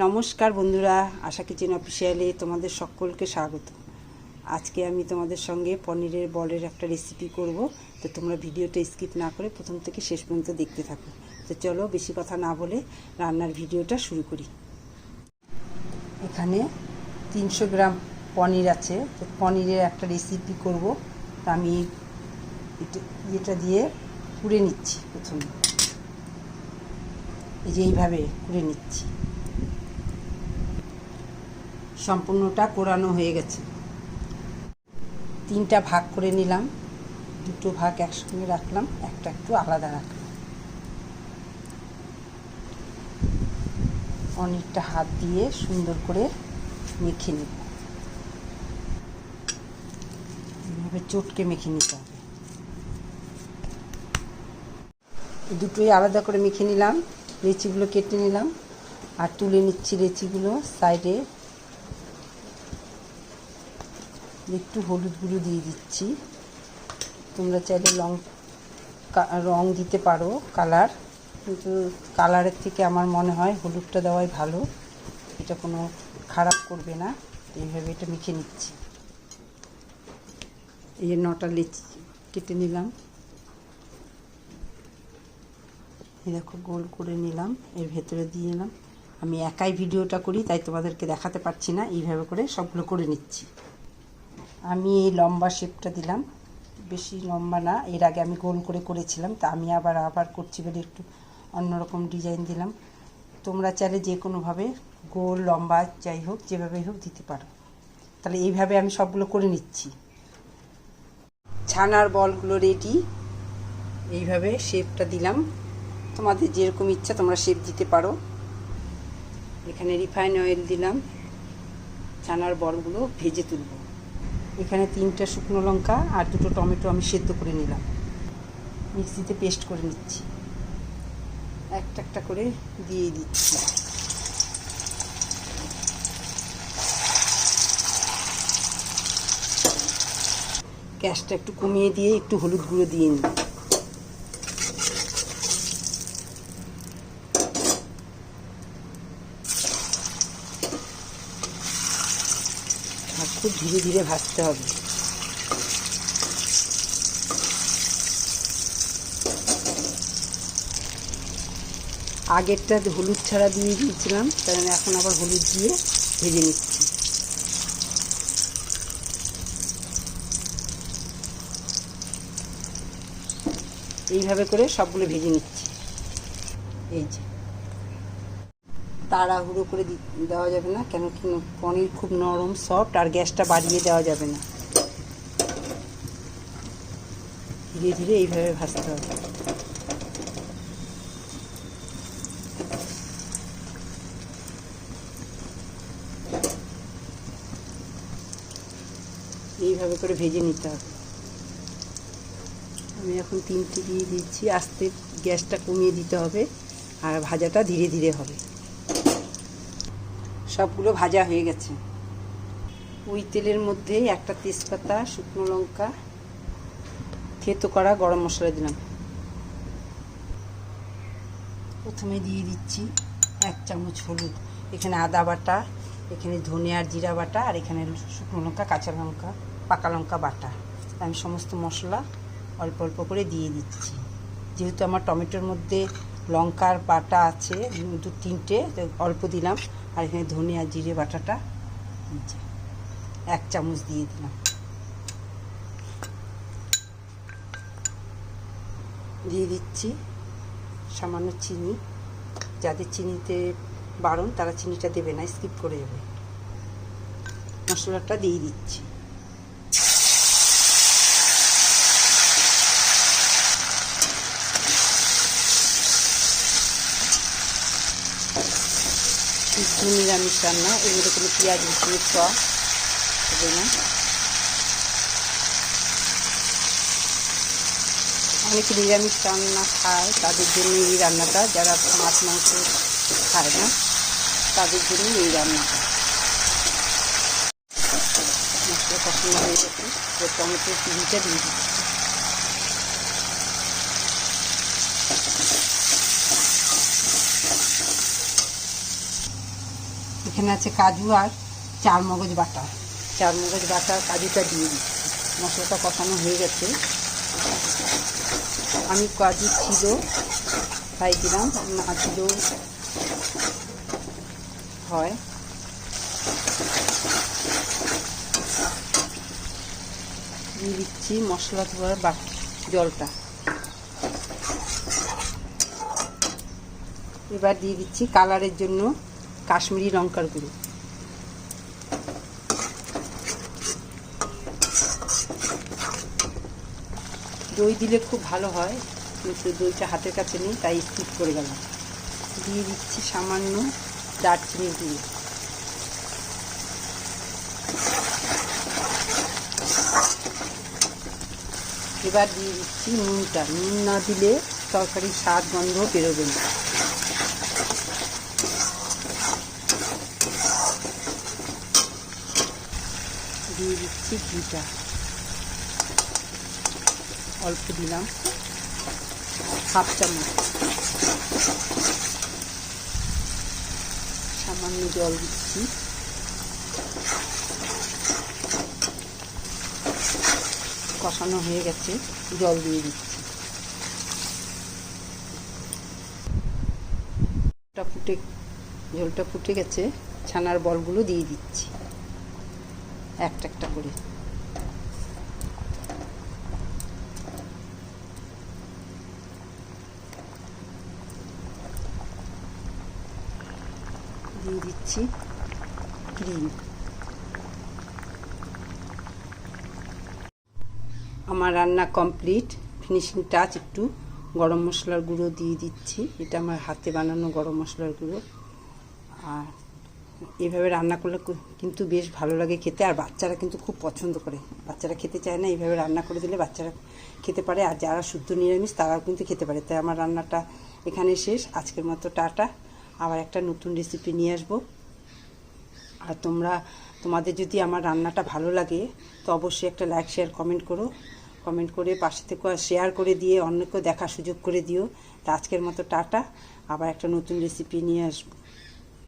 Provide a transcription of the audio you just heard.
নমস্কার বন্ধুরা, আশা কিচেন অফিসিয়ালে তোমাদের সকলকে স্বাগত। আজকে আমি তোমাদের সঙ্গে পনিরের বলের একটা রেসিপি করব। তো তোমরা ভিডিওটা স্কিপ না করে প্রথম থেকে শেষ পর্যন্ত দেখতে থাকো। তো চলো বেশি কথা না বলে রান্নার ভিডিওটা শুরু করি। এখানে 300 গ্রাম পনির আছে। তো পনিরের একটা রেসিপি করব। তো আমি এটা দিয়ে কুড়ে নিচ্ছি। প্রথমে এই যে এইভাবে কুড়ে নিচ্ছি। সম্পূর্ণটা কোরানো হয়ে গেছে। 3টা ভাগ করে নিলাম, 2টো ভাগ একসঙ্গে রাখলাম, একটা একটু আলাদা রাখলাম। পনিরটা হাত দিয়ে সুন্দর করে মেখে নেব। এইভাবে চটকে মেখে নিতে হবে। দুটোই আলাদা করে মেখে নিলাম। লেচিগুলো কেটে নিলাম আর তুলে নিচ্ছি লেচিগুলো সাইডে। একটু হলুদ গুঁড়ো দিয়ে দিচ্ছি। তোমরা চাইলে রং দিতে পারো, কালার, কিন্তু কালারের থেকে আমার মনে হয় হলুদটা দেওয়াই ভালো। এটা কোনো খারাপ করবে না। এইভাবে এটা মেখে নিচ্ছি। এই যে 9টা লেচি কেটে নিলাম। এই দেখো গোল করে নিলাম, এর ভেতরে দিয়ে নিলাম। আমি একাই ভিডিওটা করি তাই তোমাদেরকে দেখাতে পারছি না। এইভাবে করে সবগুলো করে নিচ্ছি। আমি এই লম্বা শেপটা দিলাম, বেশি লম্বা না। এর আগে আমি গোল করে করেছিলাম, তা আমি আবার করছি বলে একটু অন্যরকম ডিজাইন দিলাম। তোমরা চাইলে যে কোনোভাবে গোল লম্বা যাই হোক, যেভাবেই হোক দিতে পারো। তাহলে এইভাবে আমি সবগুলো করে নিচ্ছি। ছানার বলগুলো রেডি। এইভাবে শেপটা দিলাম। তোমাদের যেরকম ইচ্ছা তোমরা শেপ দিতে পারো। এখানে রিফাইন অয়েল দিলাম। ছানার বলগুলো ভেজে তুলব। এখানে 3টা শুকনো লঙ্কা আর 2টো টমেটো আমি সেদ্ধ করে নিলাম। মিক্সিতে পেস্ট করে নিচ্ছি। একটা একটা করে দিয়ে দিচ্ছি। গ্যাসটা একটু কমিয়ে দিয়ে একটু হলুদ গুঁড়ো দিয়ে নিই। আর খুব ধীরে ধীরে ভাজতে হবে। আগেরটা হলুদ ছাড়া দিয়ে দিয়েছিলাম, কারণ এখন আবার হলুদ দিয়ে ভেজে নিচ্ছি। এইভাবে করে সবগুলো ভেজে নিচ্ছি। এই যে তাড়াহুড়ো করে দেওয়া যাবে না, কেন কি পনির খুব নরম সফট, আর গ্যাসটা বাড়িয়ে দেওয়া যাবে না। ধীরে ধীরে এইভাবে ভাজতে হবে। এইভাবে করে ভেজে নিতে হবে। আমি এখন 3টে দিয়ে দিচ্ছি। আস্তে গ্যাসটা কমিয়ে দিতে হবে, আর ভাজাটা ধীরে ধীরে হবে। সবগুলো ভাজা হয়ে গেছে। ওই তেলের মধ্যে একটা তেজপাতা, শুকনো লঙ্কা, থেতো করা গরম মশলা দিলাম। প্রথমে দিয়ে দিচ্ছি 1 চামচ হলুদ। এখানে আদা বাটা, এখানে ধনে আর জিরা বাটা, আর এখানে শুকনো লঙ্কা, কাঁচা লঙ্কা, পাকা লঙ্কা বাটা। আমি সমস্ত মশলা অল্প অল্প করে দিয়ে দিচ্ছি। যেহেতু আমার টমেটোর মধ্যে লঙ্কার বাটা আছে 2-3টে, অল্প দিলাম। আর এখানে ধনে আর জিরে বাটাটা 1 চামচ দিয়ে দিলাম। দিয়ে দিচ্ছি সামান্য চিনি। যাদের চিনিতে বারণ তারা চিনিটা দেবে না, স্কিপ করে যাবে। মশলাটা দিয়ে দিচ্ছি। নিরামিষ রান্না, এর মধ্যে কোনো পেঁয়াজ রসুন সব হবে না। অনেকে নিরামিষ রান্না খায়, তাদের জন্য এই রান্নাটা। যারা মাছ মাংস খায় না তাদের জন্য এই রান্নাটা। মশলা কষানো হয়ে গেছে, টমেটোর পিঁড়িটা দিয়ে দিচ্ছি। এখানে আছে কাজু আর চারমগজ বাটা। চারমগজ বাটা কাজুটা দিয়ে দিচ্ছি। মশলাটা কষানো হয়ে গেছে। আমি কাজু ছিল তাই দিলাম, না দিলেও হয়। দিয়ে দিচ্ছি মশলা ধোয়ার জলটা। এবার দিয়ে দিচ্ছি কালারের জন্য কাশ্মীরি লঙ্কার গুঁড়ো। দই দিলে খুব ভালো হয়, কিন্তু দইটা হাতের কাছে নেই তাই স্কিপ করে গেলাম। দিয়ে দিচ্ছি সামান্য দারচিনির গুঁড়ো। এবার দিয়ে দিচ্ছি নুনটা। নুন না দিলে তরকারির স্বাদ গন্ধ বেরোবে না। দিয়ে দিচ্ছি ঘিটা, অল্প দিলাম, হাফ চামচ। সামান্য জল দিচ্ছি। কষানো হয়ে গেছে, জল দিয়ে দিচ্ছি। ঝোলটা ফুটে গেছে, ছানার বলগুলো দিয়ে দিচ্ছি একটা একটা করে। দিয়ে দিচ্ছি ক্রিম। আমার রান্না কমপ্লিট। ফিনিশিং টাচ একটু গরম মশলার গুঁড়ো দিয়ে দিচ্ছি। এটা আমার হাতে বানানো গরম মশলার গুঁড়ো। আর এইভাবে রান্না করলে কিন্তু বেশ ভালো লাগে খেতে, আর বাচ্চারা কিন্তু খুব পছন্দ করে। বাচ্চারা খেতে চায় না, এইভাবে রান্না করে দিলে বাচ্চারা খেতে পারে, আর যারা শুদ্ধ নিরামিষ তারাও কিন্তু খেতে পারে। তাই আমার রান্নাটা এখানে শেষ। আজকের মতো টাটা। আবার একটা নতুন রেসিপি নিয়ে আসবো। আর তোমাদের যদি আমার রান্নাটা ভালো লাগে তো অবশ্যই একটা লাইক, শেয়ার, কমেন্ট করো। কমেন্ট করে পাশে থেকে শেয়ার করে দিয়ে অন্যকেও দেখার সুযোগ করে দিও। তা আজকের মতো টাটা। আবার একটা নতুন রেসিপি নিয়ে আসবো।